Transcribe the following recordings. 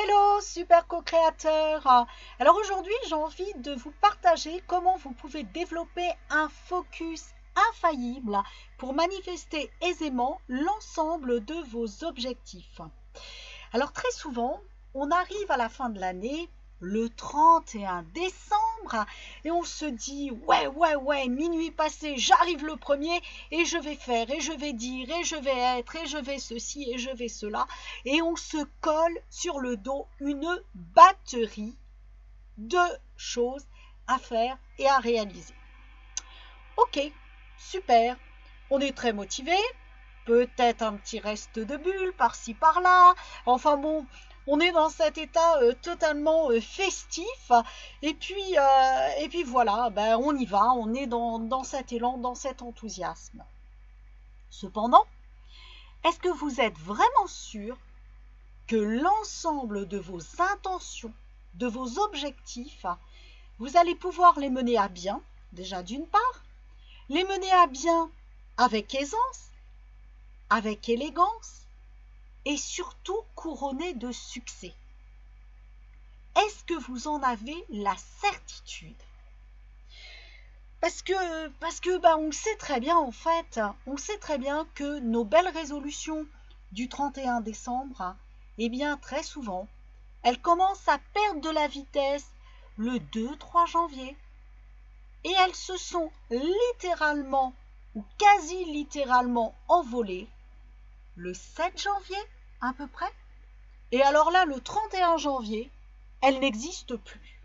Hello, super co-créateur. Alors aujourd'hui, j'ai envie de vous partager comment vous pouvez développer un focus infaillible pour manifester aisément l'ensemble de vos objectifs. Alors très souvent, on arrive à la fin de l'année, le 31 décembre, et on se dit ouais, minuit passé, j'arrive le premier et je vais faire, et je vais dire, et je vais être, et je vais ceci, et je vais cela, et on se colle sur le dos une batterie de choses à faire et à réaliser. Ok, super, on est très motivé, peut-être un petit reste de bulle par-ci par-là, enfin bon, on est dans cet état totalement festif, et puis voilà, ben on y va, on est dans cet élan, dans cet enthousiasme. Cependant, est-ce que vous êtes vraiment sûr que l'ensemble de vos intentions, de vos objectifs, vous allez pouvoir les mener à bien, déjà d'une part, les mener à bien avec aisance, avec élégance et surtout couronné de succès? Est-ce que vous en avez la certitude? Parce que on sait très bien en fait, on sait très bien que nos belles résolutions du 31 décembre, eh bien très souvent, elles commencent à perdre de la vitesse le 2-3 janvier. Et elles se sont littéralement ou quasi littéralement envolées le 7 janvier à peu près. Et alors là, le 31 janvier, elle n'existe plus.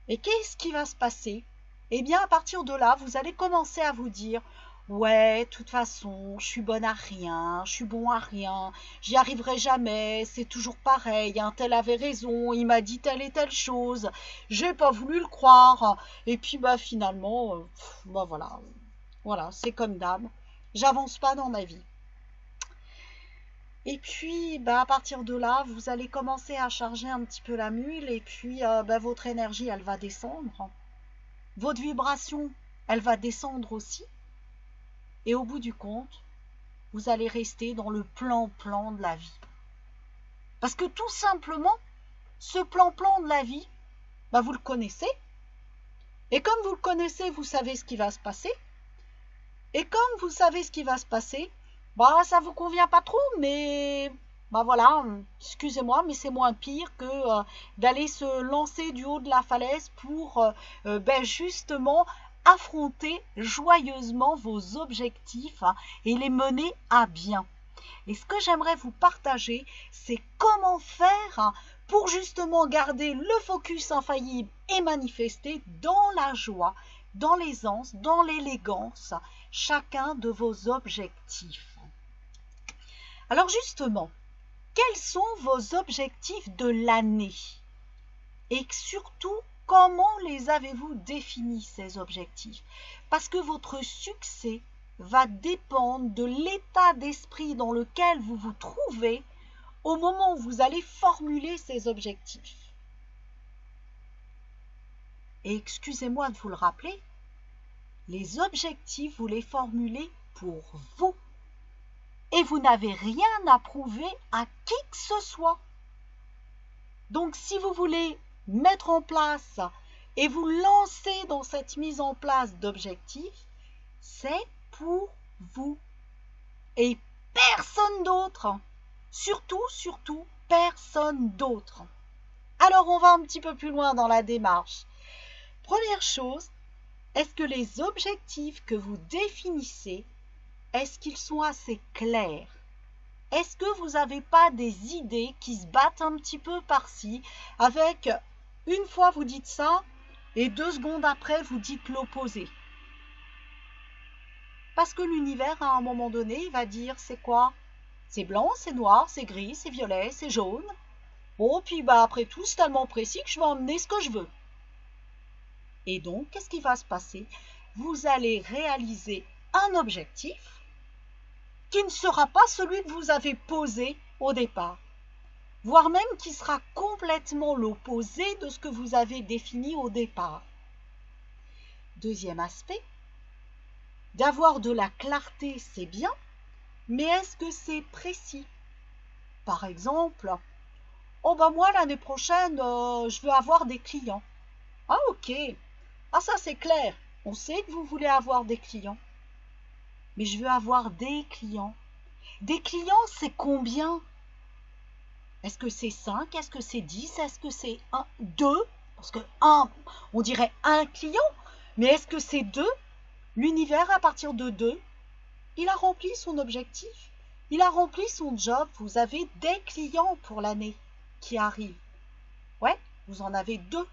Et qu'est-ce qui va se passer? Eh bien, à partir de là, vous allez commencer à vous dire « Ouais, de toute façon, je suis bonne à rien, je suis bon à rien, j'y arriverai jamais, c'est toujours pareil, un tel avait raison, il m'a dit telle et telle chose, j'ai pas voulu le croire, et puis finalement, voilà, c'est comme d'hab, j'avance pas dans ma vie. » Et puis, à partir de là, vous allez commencer à charger un petit peu la mule et puis votre énergie, elle va descendre. Votre vibration, elle va descendre aussi. Et au bout du compte, vous allez rester dans le plan-plan de la vie. Parce que tout simplement, ce plan-plan de la vie, vous le connaissez. Et comme vous le connaissez, vous savez ce qui va se passer. Et comme vous savez ce qui va se passer, ça vous convient pas trop, mais voilà, excusez-moi, mais c'est moins pire que d'aller se lancer du haut de la falaise pour justement affronter joyeusement vos objectifs et les mener à bien. Et ce que j'aimerais vous partager, c'est comment faire pour justement garder le focus infaillible et manifester dans la joie, dans l'aisance, dans l'élégance, chacun de vos objectifs. Alors justement, quels sont vos objectifs de l'année? Et surtout, comment les avez-vous définis, ces objectifs? Parce que votre succès va dépendre de l'état d'esprit dans lequel vous vous trouvez au moment où vous allez formuler ces objectifs. Et excusez-moi de vous le rappeler, les objectifs, vous les formulez pour vous. Et vous n'avez rien à prouver à qui que ce soit. Donc si vous voulez mettre en place et vous lancer dans cette mise en place d'objectifs, c'est pour vous. Et personne d'autre. Surtout, personne d'autre. Alors on va un petit peu plus loin dans la démarche. Première chose, est-ce que les objectifs que vous définissez, est-ce qu'ils sont assez clairs? Est-ce que vous n'avez pas des idées qui se battent un petit peu par-ci, avec une fois vous dites ça, et 2 secondes après vous dites l'opposé? Parce que l'univers, à un moment donné, il va dire c'est quoi? C'est blanc, c'est noir, c'est gris, c'est violet, c'est jaune. Bon, puis après tout, c'est tellement précis que je vais emmener ce que je veux. Et donc, qu'est-ce qui va se passer? Vous allez réaliser un objectif qui ne sera pas celui que vous avez posé au départ, voire même qui sera complètement l'opposé de ce que vous avez défini au départ. Deuxième aspect, d'avoir de la clarté, c'est bien, mais est-ce que c'est précis? Par exemple, Oh bah moi l'année prochaine, je veux avoir des clients. Ah ok. Ah ça c'est clair. On sait que vous voulez avoir des clients. Mais je veux avoir des clients. Des clients, c'est combien? Est-ce que c'est 5? Est-ce que c'est 10? Est-ce que c'est 1, 2? Parce que 1, on dirait un client. Mais est-ce que c'est 2? L'univers, à partir de 2, il a rempli son objectif. Il a rempli son job. Vous avez des clients pour l'année qui arrive. Ouais, vous en avez 2.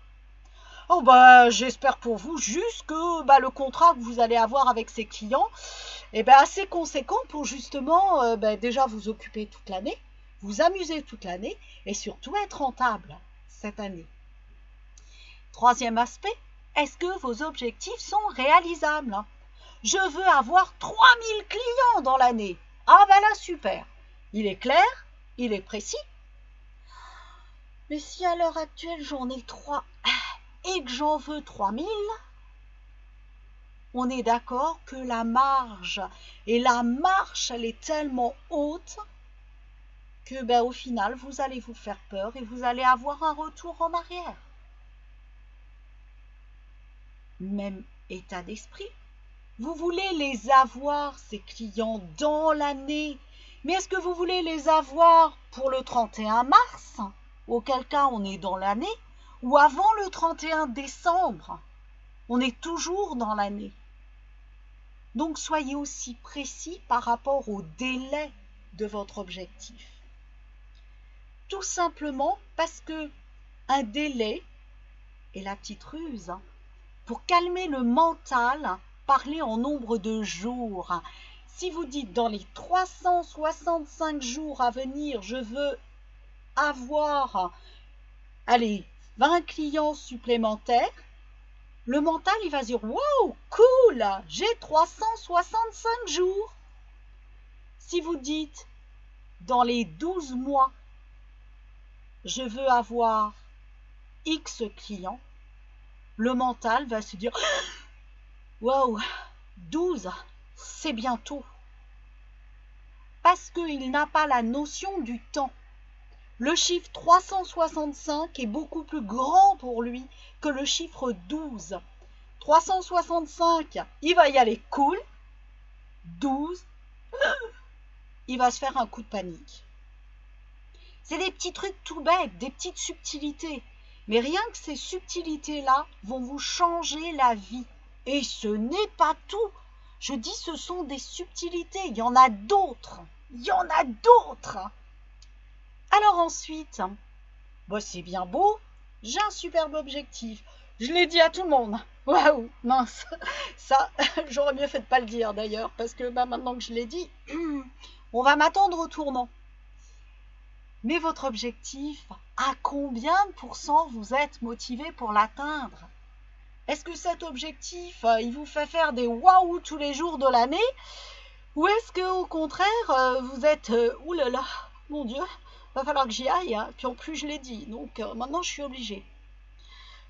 Oh bah j'espère pour vous juste que le contrat que vous allez avoir avec ces clients est assez conséquent pour justement déjà vous occuper toute l'année, vous amuser toute l'année et surtout être rentable cette année. Troisième aspect, est-ce que vos objectifs sont réalisables? Je veux avoir 3000 clients dans l'année. Ah ben là super, il est clair, il est précis. Mais si à l'heure actuelle j'en ai 3 et que j'en veux 3000, on est d'accord que la marge et la marche elle est tellement haute que au final vous allez vous faire peur et vous allez avoir un retour en arrière. Même état d'esprit. Vous voulez les avoir, ces clients, dans l'année, mais est-ce que vous voulez les avoir pour le 31 mars, auquel cas on est dans l'année, ou avant le 31 décembre, on est toujours dans l'année? Donc soyez aussi précis par rapport au délai de votre objectif. Tout simplement parce que un délai est la petite ruse. Pour calmer le mental, parlez en nombre de jours. Si vous dites dans les 365 jours à venir, je veux avoir, 20 clients supplémentaires, le mental, il va se dire « Wow, cool, j'ai 365 jours ». Si vous dites dans les 12 mois, je veux avoir X clients, le mental va se dire « Wow, 12, c'est bientôt ». Parce qu'il n'a pas la notion du temps. Le chiffre 365 est beaucoup plus grand pour lui que le chiffre 12. 365, il va y aller cool. 12, il va se faire un coup de panique. C'est des petits trucs tout bêtes, des petites subtilités. Mais rien que ces subtilités-là vont vous changer la vie. Et ce n'est pas tout. Je dis ce sont des subtilités, il y en a d'autres. Il y en a d'autres. Alors ensuite, c'est bien beau, j'ai un superbe objectif. Je l'ai dit à tout le monde. Waouh, mince. Ça, j'aurais mieux fait de pas le dire d'ailleurs, parce que maintenant que je l'ai dit, on va m'attendre au tournant. Mais votre objectif, à combien de pourcents vous êtes motivé pour l'atteindre? Est-ce que cet objectif, il vous fait faire des waouh tous les jours de l'année? Ou est-ce que au contraire, vous êtes oulala, mon Dieu, va falloir que j'y aille, hein. Puis en plus je l'ai dit, donc maintenant je suis obligée.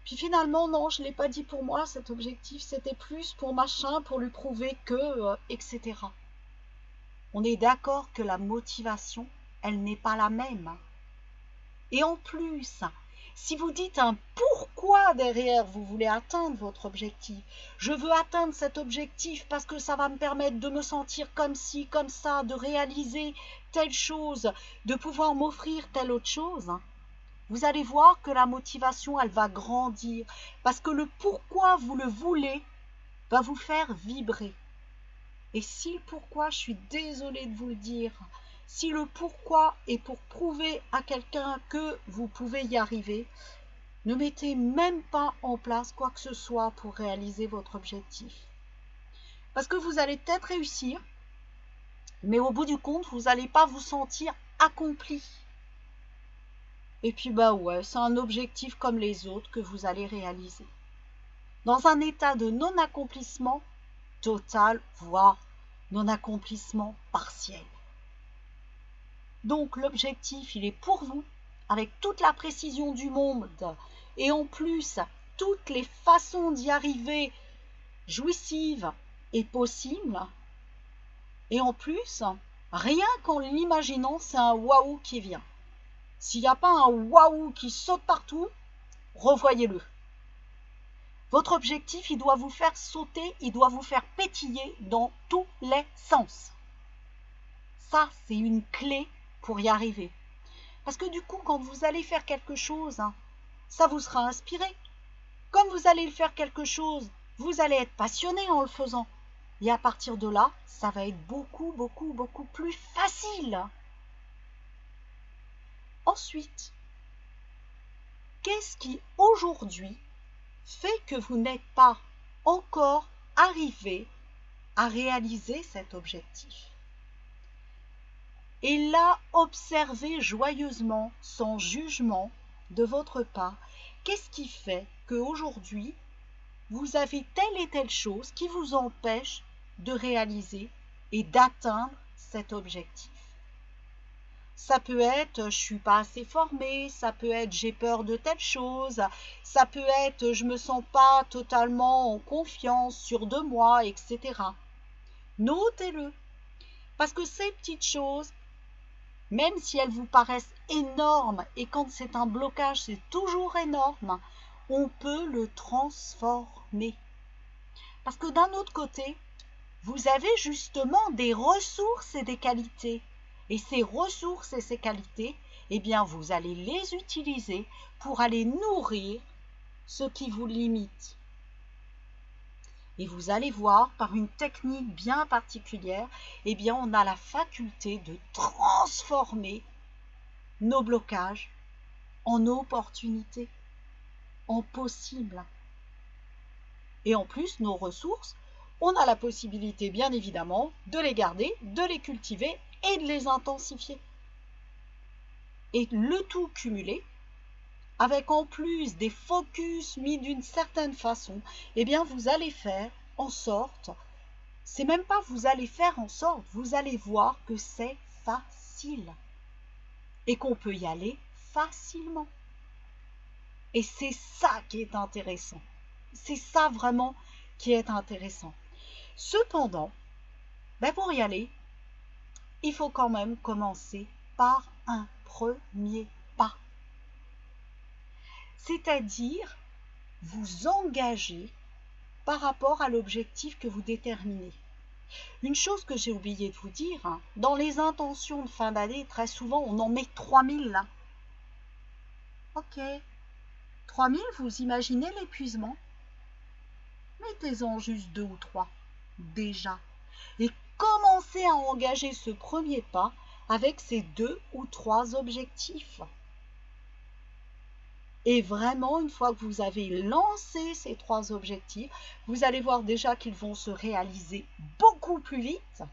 Puis finalement, non, je ne l'ai pas dit pour moi, cet objectif, c'était plus pour machin, pour lui prouver que, etc. On est d'accord que la motivation, elle n'est pas la même. Et en plus, si vous dites un pourquoi derrière vous voulez atteindre votre objectif, je veux atteindre cet objectif parce que ça va me permettre de me sentir comme ci, comme ça, de réaliser telle chose, de pouvoir m'offrir telle autre chose, vous allez voir que la motivation, elle va grandir parce que le pourquoi vous le voulez va vous faire vibrer. Et si le pourquoi, je suis désolée de vous le dire, si le pourquoi est pour prouver à quelqu'un que vous pouvez y arriver, ne mettez même pas en place quoi que ce soit pour réaliser votre objectif. Parce que vous allez peut-être réussir, mais au bout du compte, vous n'allez pas vous sentir accompli. Et puis ouais, c'est un objectif comme les autres que vous allez réaliser. Dans un état de non-accomplissement total, voire non-accomplissement partiel. Donc l'objectif, il est pour vous, avec toute la précision du monde, et en plus, toutes les façons d'y arriver jouissives et possibles. Et en plus, rien qu'en l'imaginant, c'est un waouh qui vient. S'il n'y a pas un waouh qui saute partout, revoyez-le. Votre objectif, il doit vous faire sauter, il doit vous faire pétiller dans tous les sens. Ça, c'est une clé pour y arriver. Parce que du coup, quand vous allez faire quelque chose, ça vous sera inspiré. Comme vous allez faire quelque chose, vous allez être passionné en le faisant. Et à partir de là, ça va être beaucoup plus facile. Ensuite, qu'est-ce qui aujourd'hui fait que vous n'êtes pas encore arrivé à réaliser cet objectif? Et là, observez joyeusement, sans jugement de votre part, qu'est-ce qui fait qu'aujourd'hui, vous avez telle et telle chose qui vous empêche de réaliser et d'atteindre cet objectif. Ça peut être je suis pas assez formée, ça peut être j'ai peur de telle chose, ça peut être je me sens pas totalement en confiance, sûre de moi, etc. Notez-le, parce que ces petites choses, même si elles vous paraissent énormes, et quand c'est un blocage, c'est toujours énorme, on peut le transformer. Parce que d'un autre côté, vous avez justement des ressources et des qualités. Et ces ressources et ces qualités, eh bien, vous allez les utiliser pour aller nourrir ce qui vous limite. Et vous allez voir, par une technique bien particulière, eh bien, on a la faculté de transformer nos blocages en opportunités, en possibles. Et en plus, nos ressources, on a la possibilité, bien évidemment, de les garder, de les cultiver et de les intensifier. Et le tout cumulé, avec en plus des focus mis d'une certaine façon, eh bien vous allez faire en sorte, c'est même pas vous allez faire en sorte, vous allez voir que c'est facile et qu'on peut y aller facilement. Et c'est ça qui est intéressant. C'est ça vraiment qui est intéressant. Cependant, pour y aller, il faut quand même commencer par un premier pas. C'est-à-dire vous engager par rapport à l'objectif que vous déterminez. Une chose que j'ai oublié de vous dire, dans les intentions de fin d'année, très souvent on en met 3000 là. Ok, 3000, vous imaginez l'épuisement? Mettez-en juste 2 ou 3, déjà. Et commencez à engager ce premier pas avec ces 2 ou 3 objectifs. Et vraiment, une fois que vous avez lancé ces 3 objectifs, vous allez voir déjà qu'ils vont se réaliser beaucoup plus vite,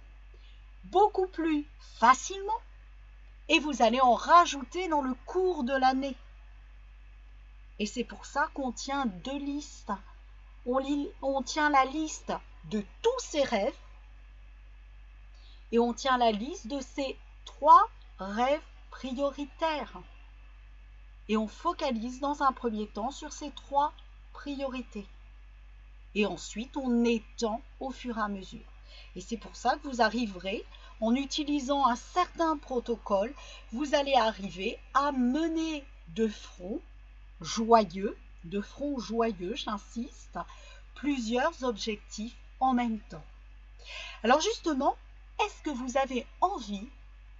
beaucoup plus facilement, et vous allez en rajouter dans le cours de l'année. Et c'est pour ça qu'on tient 2 listes. On tient la liste de tous ces rêves et on tient la liste de ces 3 rêves prioritaires. Et on focalise dans un premier temps sur ces 3 priorités. Et ensuite, on étend au fur et à mesure. Et c'est pour ça que vous arriverez, en utilisant un certain protocole, vous allez arriver à mener de front joyeux, j'insiste, plusieurs objectifs en même temps. Alors justement, est-ce que vous avez envie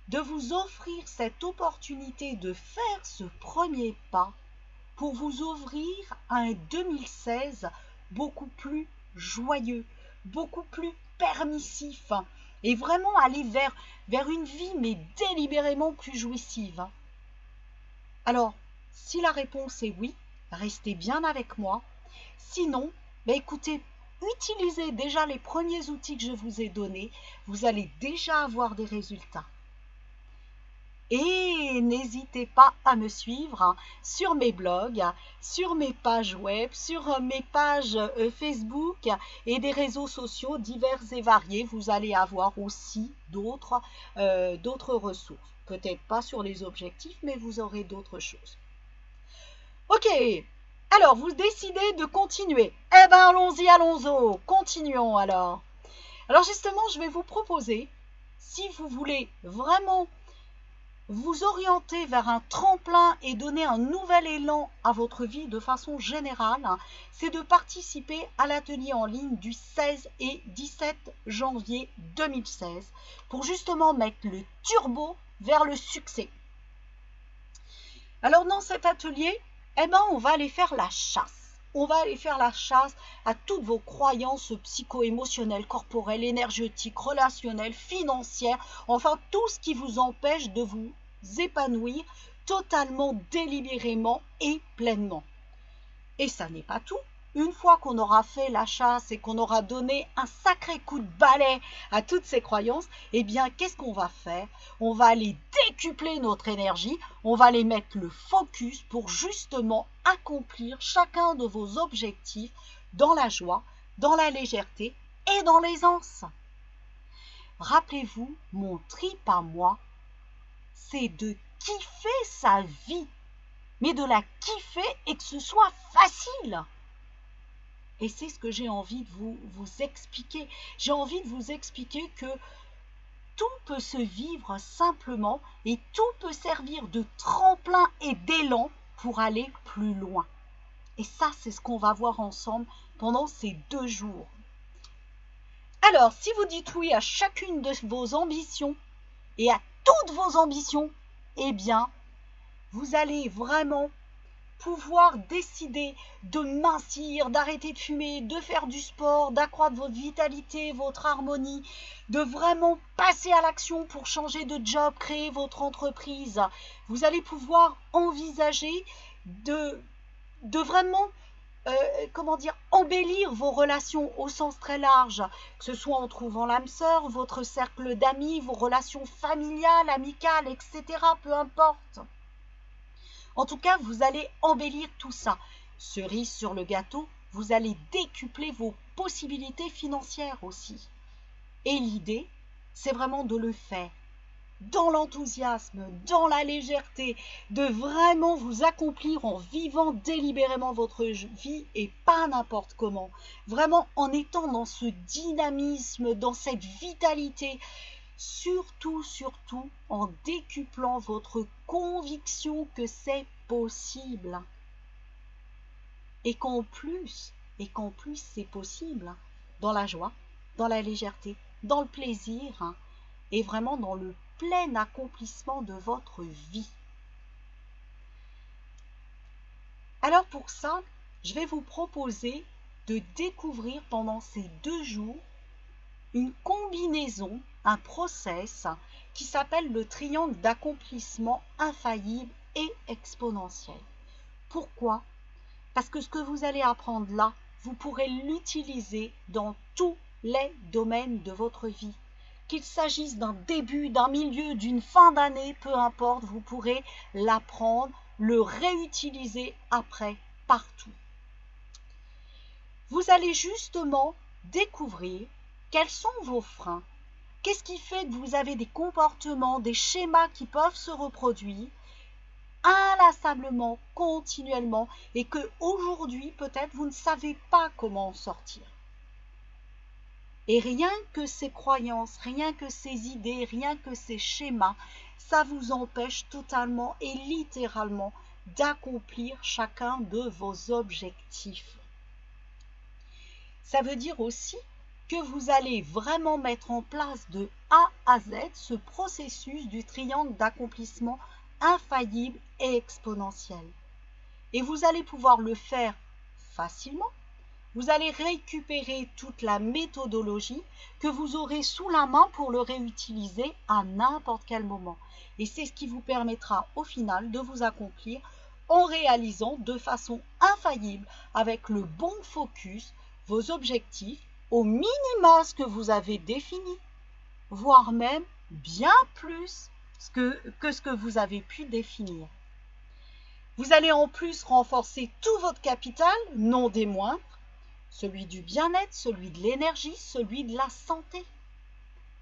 de vous offrir cette opportunité de faire ce premier pas pour vous ouvrir à un 2016 beaucoup plus joyeux, beaucoup plus permissif et vraiment aller vers une vie mais délibérément plus jouissive? Alors, si la réponse est oui, restez bien avec moi. Sinon, écoutez, utilisez déjà les premiers outils que je vous ai donnés. Vous allez déjà avoir des résultats. Et n'hésitez pas à me suivre sur mes blogs, sur mes pages web, sur mes pages Facebook et des réseaux sociaux divers et variés. Vous allez avoir aussi d'autres ressources. Peut-être pas sur les objectifs, mais vous aurez d'autres choses. Ok, alors vous décidez de continuer. Eh bien allons-y, allons-y, continuons alors. Alors justement, je vais vous proposer, si vous voulez vraiment vous orienter vers un tremplin et donner un nouvel élan à votre vie de façon générale, c'est de participer à l'atelier en ligne du 16 et 17 janvier 2016 pour justement mettre le turbo vers le succès. Alors dans cet atelier, on va aller faire la chasse. On va aller faire la chasse à toutes vos croyances psycho-émotionnelles, corporelles, énergétiques, relationnelles, financières, enfin tout ce qui vous empêche de vous épanouir totalement, délibérément et pleinement. Et ça n'est pas tout. Une fois qu'on aura fait la chasse et qu'on aura donné un sacré coup de balai à toutes ces croyances, qu'est-ce qu'on va faire? On va aller décupler notre énergie, on va aller mettre le focus pour justement accomplir chacun de vos objectifs dans la joie, dans la légèreté et dans l'aisance. Rappelez-vous, mon trip à moi, c'est de kiffer sa vie, mais de la kiffer et que ce soit facile. Et c'est ce que j'ai envie de vous expliquer. J'ai envie de vous expliquer que tout peut se vivre simplement et tout peut servir de tremplin et d'élan pour aller plus loin. Et ça, c'est ce qu'on va voir ensemble pendant ces 2 jours. Alors, si vous dites oui à chacune de vos ambitions et à toutes vos ambitions, vous allez vraiment pouvoir décider de mincir, d'arrêter de fumer, de faire du sport, d'accroître votre vitalité, votre harmonie, de vraiment passer à l'action pour changer de job, créer votre entreprise. Vous allez pouvoir envisager de vraiment embellir vos relations au sens très large, que ce soit en trouvant l'âme sœur, votre cercle d'amis, vos relations familiales, amicales, etc., peu importe. En tout cas, vous allez embellir tout ça. Cerise sur le gâteau, vous allez décupler vos possibilités financières aussi. Et l'idée, c'est vraiment de le faire dans l'enthousiasme, dans la légèreté, de vraiment vous accomplir en vivant délibérément votre vie et pas n'importe comment. Vraiment en étant dans ce dynamisme, dans cette vitalité. Surtout en décuplant votre conviction que c'est possible. Et qu'en plus c'est possible dans la joie, dans la légèreté, dans le plaisir et vraiment dans le plein accomplissement de votre vie. Alors pour ça, je vais vous proposer de découvrir pendant ces 2 jours une combinaison, un process qui s'appelle le triangle d'accomplissement infaillible et exponentiel. Pourquoi? Parce que ce que vous allez apprendre là, vous pourrez l'utiliser dans tous les domaines de votre vie. Qu'il s'agisse d'un début, d'un milieu, d'une fin d'année, peu importe, vous pourrez l'apprendre, le réutiliser après, partout. Vous allez justement découvrir quels sont vos freins. Qu'est-ce qui fait que vous avez des comportements, des schémas qui peuvent se reproduire inlassablement, continuellement, et que aujourd'hui, peut-être, vous ne savez pas comment en sortir. Et rien que ces croyances, rien que ces idées, rien que ces schémas, ça vous empêche totalement et littéralement d'accomplir chacun de vos objectifs. Ça veut dire aussi que vous allez vraiment mettre en place de A à Z ce processus du triangle d'accomplissement infaillible et exponentiel. Et vous allez pouvoir le faire facilement. Vous allez récupérer toute la méthodologie que vous aurez sous la main pour le réutiliser à n'importe quel moment. Et c'est ce qui vous permettra au final de vous accomplir en réalisant de façon infaillible, avec le bon focus, vos objectifs au minimum ce que vous avez défini, voire même bien plus que ce que vous avez pu définir. Vous allez en plus renforcer tout votre capital, non des moindres, celui du bien-être, celui de l'énergie, celui de la santé.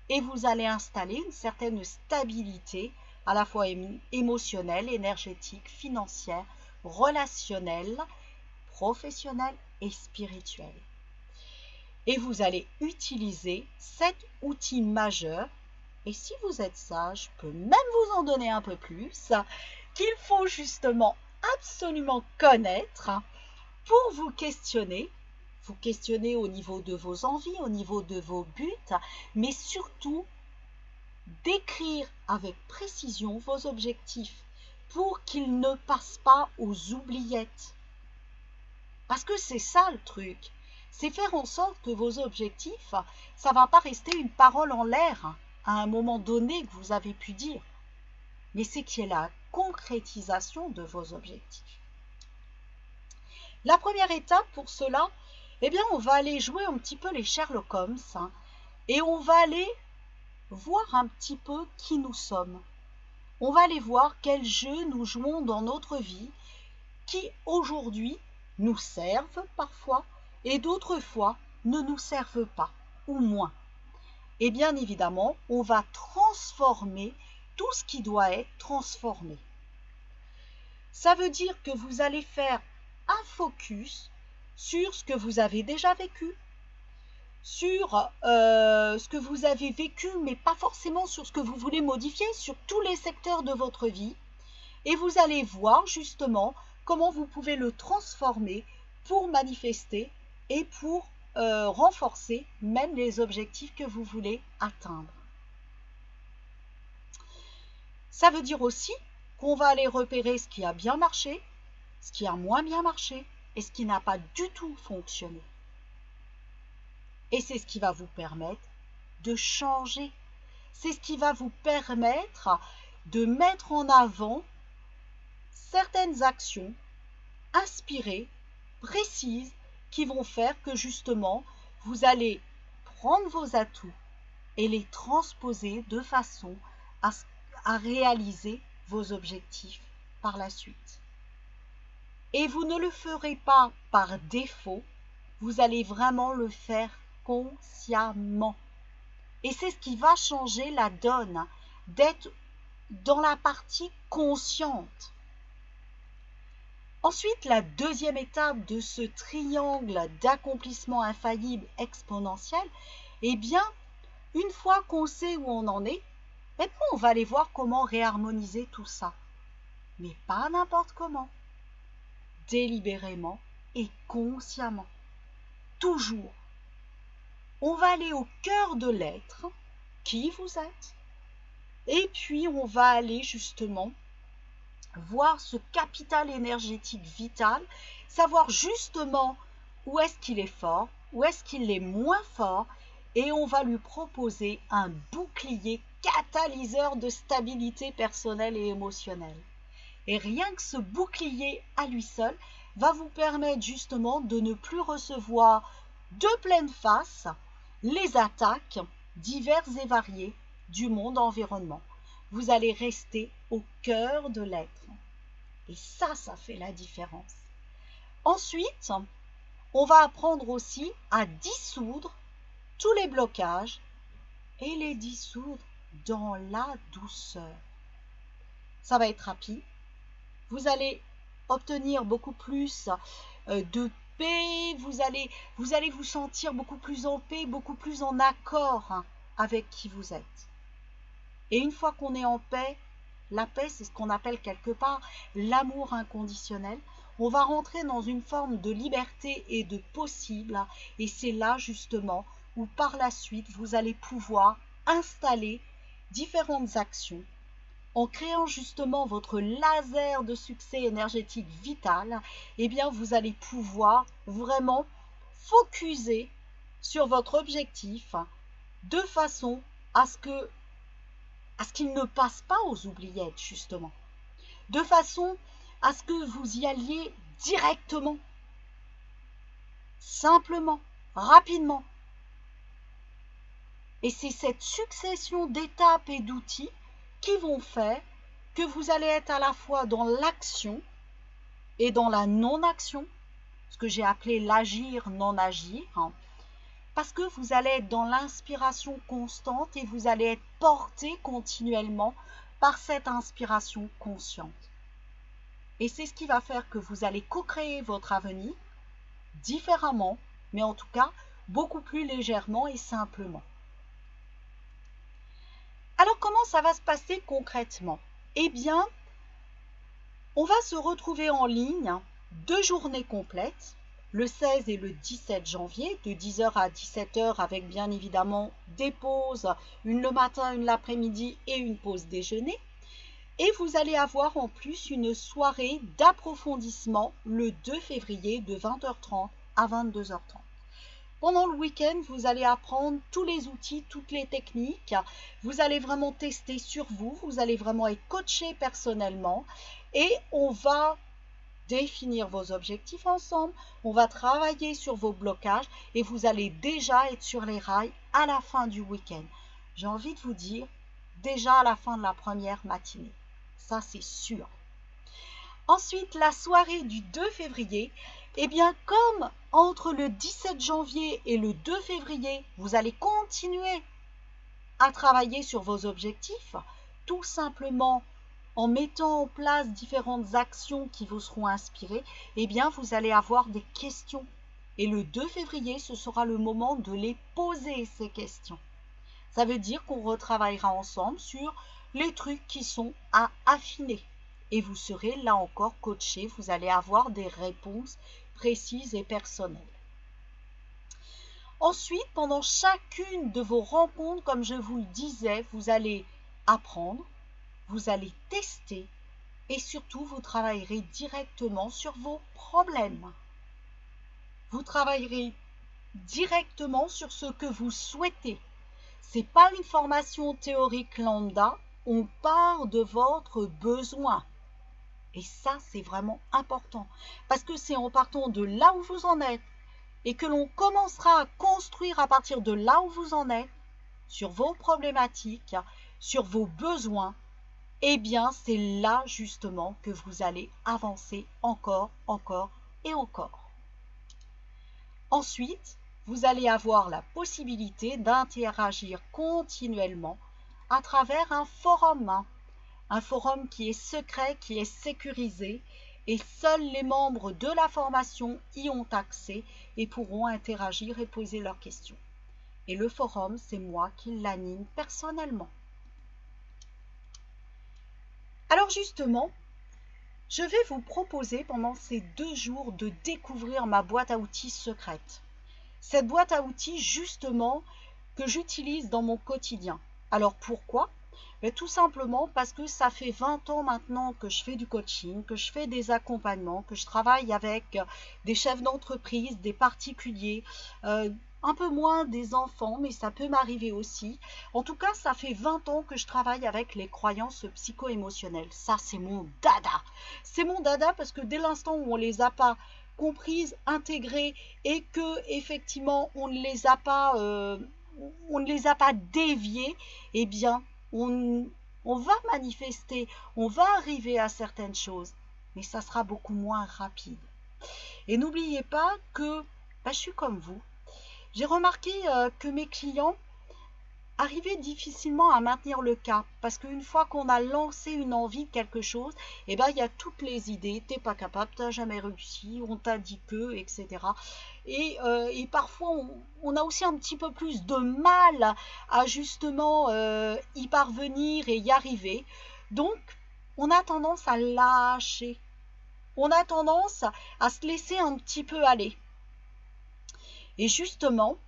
Et vous allez installer une certaine stabilité, à la fois émotionnelle, énergétique, financière, relationnelle, professionnelle et spirituelle. Et vous allez utiliser cet outil majeur Et si vous êtes sage, je peux même vous en donner un peu plus, qu'il faut justement absolument connaître pour vous questionner au niveau de vos envies, au niveau de vos buts, mais surtout d'écrire avec précision vos objectifs pour qu'ils ne passent pas aux oubliettes. Parce que c'est ça le truc, c'est faire en sorte que vos objectifs, ça ne va pas rester une parole en l'air à un moment donné que vous avez pu dire, mais c'est qu'il y ait la concrétisation de vos objectifs. La première étape pour cela, eh bien, on va aller jouer un petit peu les Sherlock Holmes et on va aller voir un petit peu qui nous sommes. On va aller voir quels jeux nous jouons dans notre vie qui aujourd'hui nous servent parfois et d'autres fois ne nous servent pas ou moins. Et bien évidemment, on va transformer tout ce qui doit être transformé. Ça veut dire que vous allez faire un focus sur ce que vous avez déjà vécu, sur ce que vous avez vécu, mais pas forcément sur ce que vous voulez modifier, sur tous les secteurs de votre vie. Et vous allez voir justement comment vous pouvez le transformer pour manifester et pour renforcer même les objectifs que vous voulez atteindre. Ça veut dire aussi qu'on va aller repérer ce qui a bien marché, ce qui a moins bien marché et ce qui n'a pas du tout fonctionné. Et c'est ce qui va vous permettre de changer. C'est ce qui va vous permettre de mettre en avant certaines actions inspirées, précises, qui vont faire que justement, vous allez prendre vos atouts et les transposer de façon à réaliser vos objectifs par la suite. Et vous ne le ferez pas par défaut, vous allez vraiment le faire consciemment. Et c'est ce qui va changer la donne, d'être dans la partie consciente. Ensuite, la deuxième étape de ce triangle d'accomplissement infaillible exponentiel, eh bien, une fois qu'on sait où on en est, maintenant on va aller voir comment réharmoniser tout ça. Mais pas n'importe comment, délibérément et consciemment. Toujours. On va aller au cœur de l'être, qui vous êtes, et puis on va aller justement voir ce capital énergétique vital, savoir justement où est-ce qu'il est fort, où est-ce qu'il est moins fort, et on va lui proposer un bouclier catalyseur de stabilité personnelle et émotionnelle. Et rien que ce bouclier à lui seul va vous permettre justement de ne plus recevoir de pleine face les attaques diverses et variées du monde environnement. Vous allez rester au cœur de l'être. Et ça fait la différence. Ensuite, on va apprendre aussi à dissoudre tous les blocages et les dissoudre dans la douceur. Ça va être rapide. Vous allez obtenir beaucoup plus de paix, vous allez vous sentir beaucoup plus en paix, beaucoup plus en accord avec qui vous êtes. Et une fois qu'on est en paix, la paix, c'est ce qu'on appelle quelque part l'amour inconditionnel. On va rentrer dans une forme de liberté et de possible. Et c'est là justement où par la suite, vous allez pouvoir installer différentes actions en créant justement votre laser de succès énergétique vital. Eh bien, vous allez pouvoir vraiment focuser sur votre objectif de façon à ce qu'il ne passe pas aux oubliettes, justement. De façon à ce que vous y alliez directement, simplement, rapidement. Et c'est cette succession d'étapes et d'outils qui vont faire que vous allez être à la fois dans l'action et dans la non-action, ce que j'ai appelé l'agir, non-agir, parce que vous allez être dans l'inspiration constante et vous allez être porté continuellement par cette inspiration consciente. Et c'est ce qui va faire que vous allez co-créer votre avenir différemment, mais en tout cas beaucoup plus légèrement et simplement. Alors, comment ça va se passer concrètement? Eh bien, on va se retrouver en ligne 2 journées complètes, le 16 et le 17 janvier, de 10h à 17h, avec bien évidemment des pauses, une le matin, une l'après-midi et une pause déjeuner. Et vous allez avoir en plus une soirée d'approfondissement le 2 février de 20h30 à 22h30. Pendant le week-end, vous allez apprendre tous les outils, toutes les techniques. Vous allez vraiment tester sur vous. Vous allez vraiment être coaché personnellement. Et on va définir vos objectifs ensemble. On va travailler sur vos blocages. Et vous allez déjà être sur les rails à la fin du week-end. J'ai envie de vous dire, déjà à la fin de la première matinée. Ça, c'est sûr. Ensuite, la soirée du 2 février, eh bien, comme entre le 17 janvier et le 2 février, vous allez continuer à travailler sur vos objectifs, tout simplement en mettant en place différentes actions qui vous seront inspirées, eh bien, vous allez avoir des questions. Et le 2 février, ce sera le moment de les poser, ces questions. Ça veut dire qu'on retravaillera ensemble sur les trucs qui sont à affiner. Et vous serez là encore coaché, vous allez avoir des réponses précises et personnelles. Ensuite, pendant chacune de vos rencontres, comme je vous le disais, vous allez apprendre, vous allez tester et surtout vous travaillerez directement sur vos problèmes. Vous travaillerez directement sur ce que vous souhaitez. Ce n'est pas une formation théorique lambda, on part de votre besoin. Et ça, c'est vraiment important. Parce que c'est en partant de là où vous en êtes et que l'on commencera à construire à partir de là où vous en êtes, sur vos problématiques, sur vos besoins, eh bien, c'est là justement que vous allez avancer encore et encore. Ensuite, vous allez avoir la possibilité d'interagir continuellement à travers un forum. Un forum qui est secret, qui est sécurisé, et seuls les membres de la formation y ont accès et pourront interagir et poser leurs questions. Et le forum, c'est moi qui l'anime personnellement. Alors justement, je vais vous proposer pendant ces 2 jours de découvrir ma boîte à outils secrète. Cette boîte à outils, justement, que j'utilise dans mon quotidien. Alors pourquoi ? Tout simplement parce que ça fait 20 ans maintenant que je fais du coaching, que je fais des accompagnements, que je travaille avec des chefs d'entreprise, des particuliers, un peu moins des enfants, mais ça peut m'arriver aussi. En tout cas, ça fait 20 ans que je travaille avec les croyances psycho-émotionnelles. Ça, c'est mon dada. C'est mon dada parce que dès l'instant où on ne les a pas comprises, intégrées et que effectivement on ne les a pas déviées, eh bien on va manifester, on va arriver à certaines choses, mais ça sera beaucoup moins rapide. Et n'oubliez pas que je suis comme vous. J'ai remarqué que mes clients arrivaient difficilement à maintenir le cap, parce qu'une fois qu'on a lancé une envie de quelque chose, il y a toutes les idées, t'es pas capable, t'as jamais réussi, on t'a dit que, etc. Et parfois on a aussi un petit peu plus de mal à justement y parvenir et y arriver. Donc on a tendance à lâcher, on a tendance à se laisser un petit peu aller. Et justement,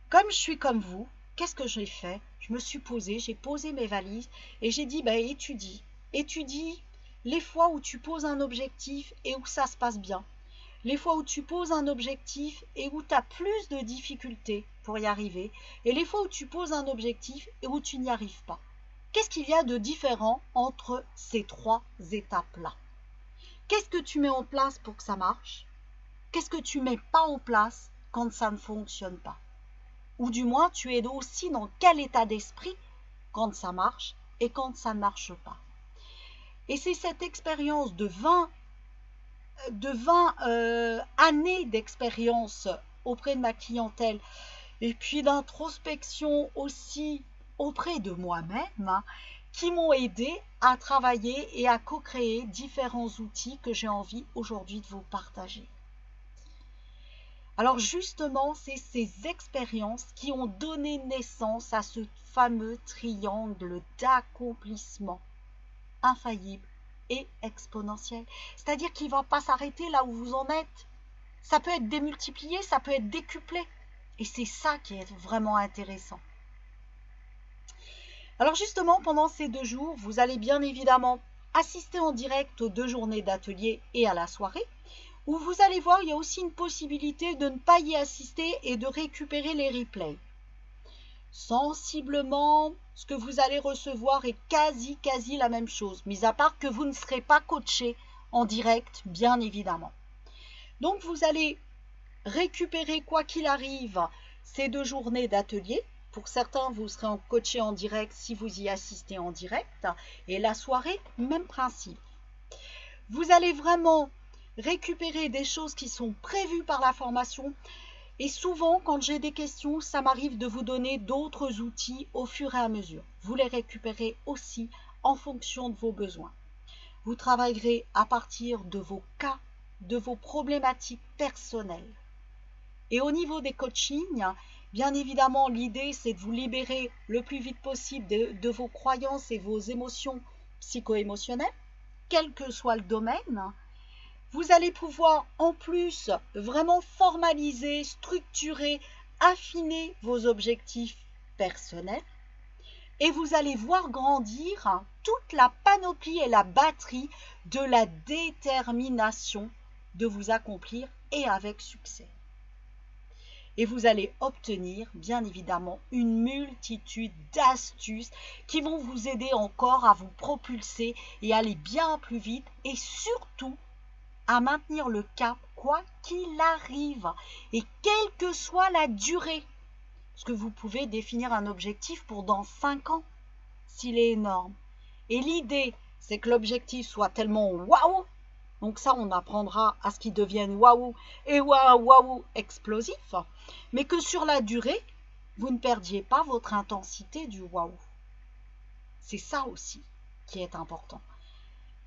comme je suis comme vous, qu'est-ce que j'ai fait? Je me suis posée, j'ai posé mes valises et j'ai dit, étudie les fois où tu poses un objectif et où ça se passe bien. Les fois où tu poses un objectif et où tu as plus de difficultés pour y arriver. Et les fois où tu poses un objectif et où tu n'y arrives pas. Qu'est-ce qu'il y a de différent entre ces 3 étapes-là? Qu'est-ce que tu mets en place pour que ça marche? Qu'est-ce que tu ne mets pas en place quand ça ne fonctionne pas? Ou du moins, tu es aussi dans quel état d'esprit quand ça marche et quand ça ne marche pas. Et c'est cette expérience de 20 années d'expérience auprès de ma clientèle et puis d'introspection aussi auprès de moi-même qui m'ont aidé à travailler et à co-créer différents outils que j'ai envie aujourd'hui de vous partager. Alors justement, c'est ces expériences qui ont donné naissance à ce fameux triangle d'accomplissement infaillible et exponentiel. C'est-à-dire qu'il ne va pas s'arrêter là où vous en êtes. Ça peut être démultiplié, ça peut être décuplé. Et c'est ça qui est vraiment intéressant. Alors justement, pendant ces 2 jours, vous allez bien évidemment assister en direct aux 2 journées d'atelier et à la soirée, où vous allez voir, il y a aussi une possibilité de ne pas y assister et de récupérer les replays. Sensiblement, ce que vous allez recevoir est quasi la même chose, mis à part que vous ne serez pas coaché en direct, bien évidemment. Donc vous allez récupérer quoi qu'il arrive ces 2 journées d'atelier. Pour certains, vous serez coaché en direct si vous y assistez en direct. Et la soirée, même principe. Vous allez vraiment récupérer des choses qui sont prévues par la formation. Et souvent, quand j'ai des questions, ça m'arrive de vous donner d'autres outils au fur et à mesure. Vous les récupérez aussi en fonction de vos besoins. Vous travaillerez à partir de vos cas, de vos problématiques personnelles. Et au niveau des coachings, bien évidemment, l'idée, c'est de vous libérer le plus vite possible de vos croyances et vos émotions psycho-émotionnelles, quel que soit le domaine. Vous allez pouvoir en plus vraiment formaliser, structurer, affiner vos objectifs personnels et vous allez voir grandir toute la panoplie et la batterie de la détermination de vous accomplir et avec succès. Et vous allez obtenir, bien évidemment, une multitude d'astuces qui vont vous aider encore à vous propulser et aller bien plus vite et surtout à maintenir le cap quoi qu'il arrive et quelle que soit la durée. Parce que vous pouvez définir un objectif pour dans 5 ans, s'il est énorme. Et l'idée, c'est que l'objectif soit tellement waouh. Donc ça, on apprendra à ce qu'il devienne waouh et waouh explosif. Mais que sur la durée, vous ne perdiez pas votre intensité du waouh. C'est ça aussi qui est important.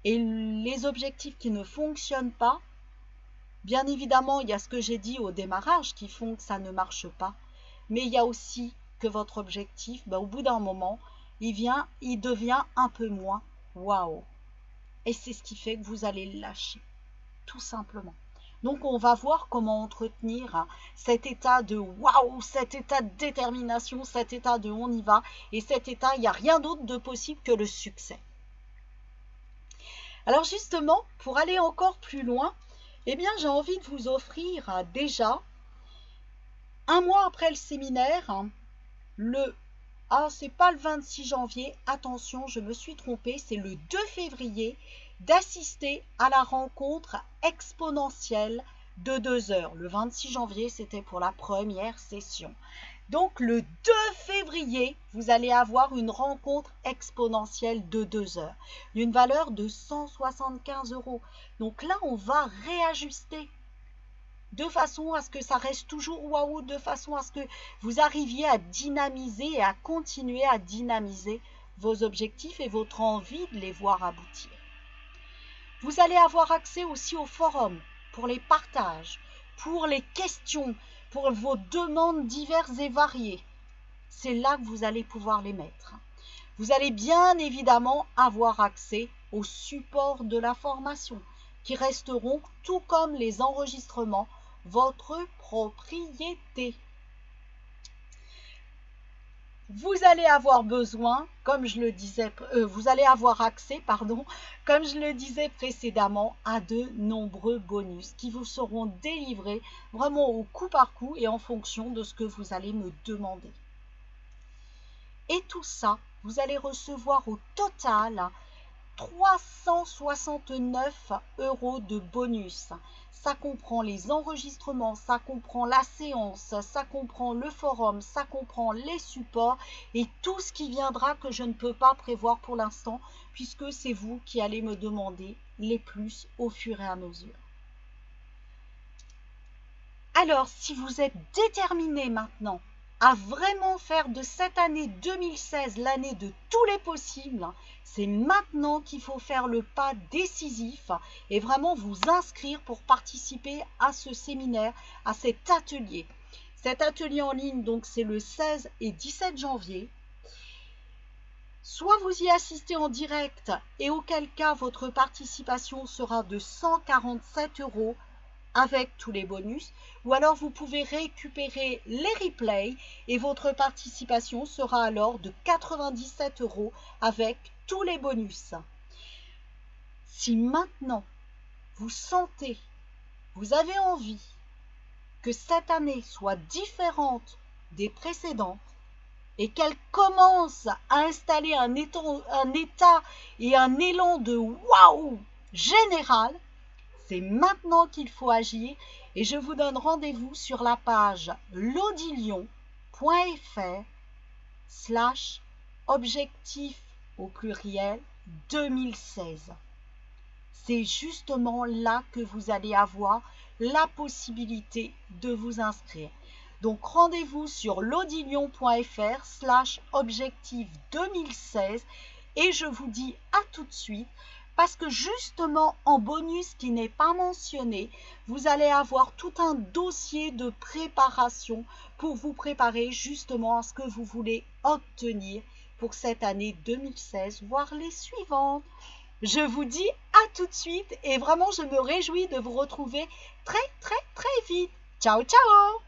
Et les objectifs qui ne fonctionnent pas, bien évidemment, il y a ce que j'ai dit au démarrage qui font que ça ne marche pas. Mais il y a aussi que votre objectif, au bout d'un moment, il devient un peu moins waouh. Et c'est ce qui fait que vous allez le lâcher, tout simplement. Donc on va voir comment entretenir cet état de waouh, cet état de détermination, cet état de on y va. Et cet état, il n'y a rien d'autre de possible que le succès. Alors justement, pour aller encore plus loin, eh bien j'ai envie de vous offrir déjà, 1 mois après le séminaire, c'est pas le 26 janvier, attention, je me suis trompée, c'est le 2 février, d'assister à la rencontre exponentielle de 2 heures. Le 26 janvier, c'était pour la première session. Donc, le 2 février, vous allez avoir une rencontre exponentielle de 2 heures, d'une valeur de 175 €. Donc là, on va réajuster de façon à ce que ça reste toujours waouh, de façon à ce que vous arriviez à dynamiser et à continuer à dynamiser vos objectifs et votre envie de les voir aboutir. Vous allez avoir accès aussi au forum pour les partages, pour les questions, pour vos demandes diverses et variées. C'est là que vous allez pouvoir les mettre. Vous allez bien évidemment avoir accès aux supports de la formation qui resteront, tout comme les enregistrements, votre propriété. Vous allez avoir besoin, comme je le disais, vous allez avoir accès, comme je le disais précédemment, à de nombreux bonus qui vous seront délivrés vraiment au coup par coup et en fonction de ce que vous allez me demander. Et tout ça, vous allez recevoir au total 369 € de bonus. Ça comprend les enregistrements, ça comprend la séance, ça comprend le forum, ça comprend les supports et tout ce qui viendra que je ne peux pas prévoir pour l'instant puisque c'est vous qui allez me demander les plus au fur et à mesure. Alors, si vous êtes déterminé maintenant à vraiment faire de cette année 2016 l'année de tous les possibles, c'est maintenant qu'il faut faire le pas décisif et vraiment vous inscrire pour participer à ce séminaire, à cet atelier. Cet atelier en ligne, donc c'est le 16 et 17 janvier. Soit vous y assistez en direct et auquel cas votre participation sera de 147 € avec tous les bonus, ou alors vous pouvez récupérer les replays et votre participation sera alors de 97 € avec tous les bonus. Si maintenant vous sentez, vous avez envie que cette année soit différente des précédentes, et qu'elle commence à installer un état et un élan de waouh général, c'est maintenant qu'il faut agir et je vous donne rendez-vous sur la page laudilion.fr/objectif au pluriel 2016. C'est justement là que vous allez avoir la possibilité de vous inscrire. Donc rendez-vous sur laudilion.fr/objectif 2016 et je vous dis à tout de suite parce que justement en bonus qui n'est pas mentionné, vous allez avoir tout un dossier de préparation pour vous préparer justement à ce que vous voulez obtenir pour cette année 2016, voire les suivantes. Je vous dis à tout de suite et vraiment je me réjouis de vous retrouver très très très vite. Ciao ciao!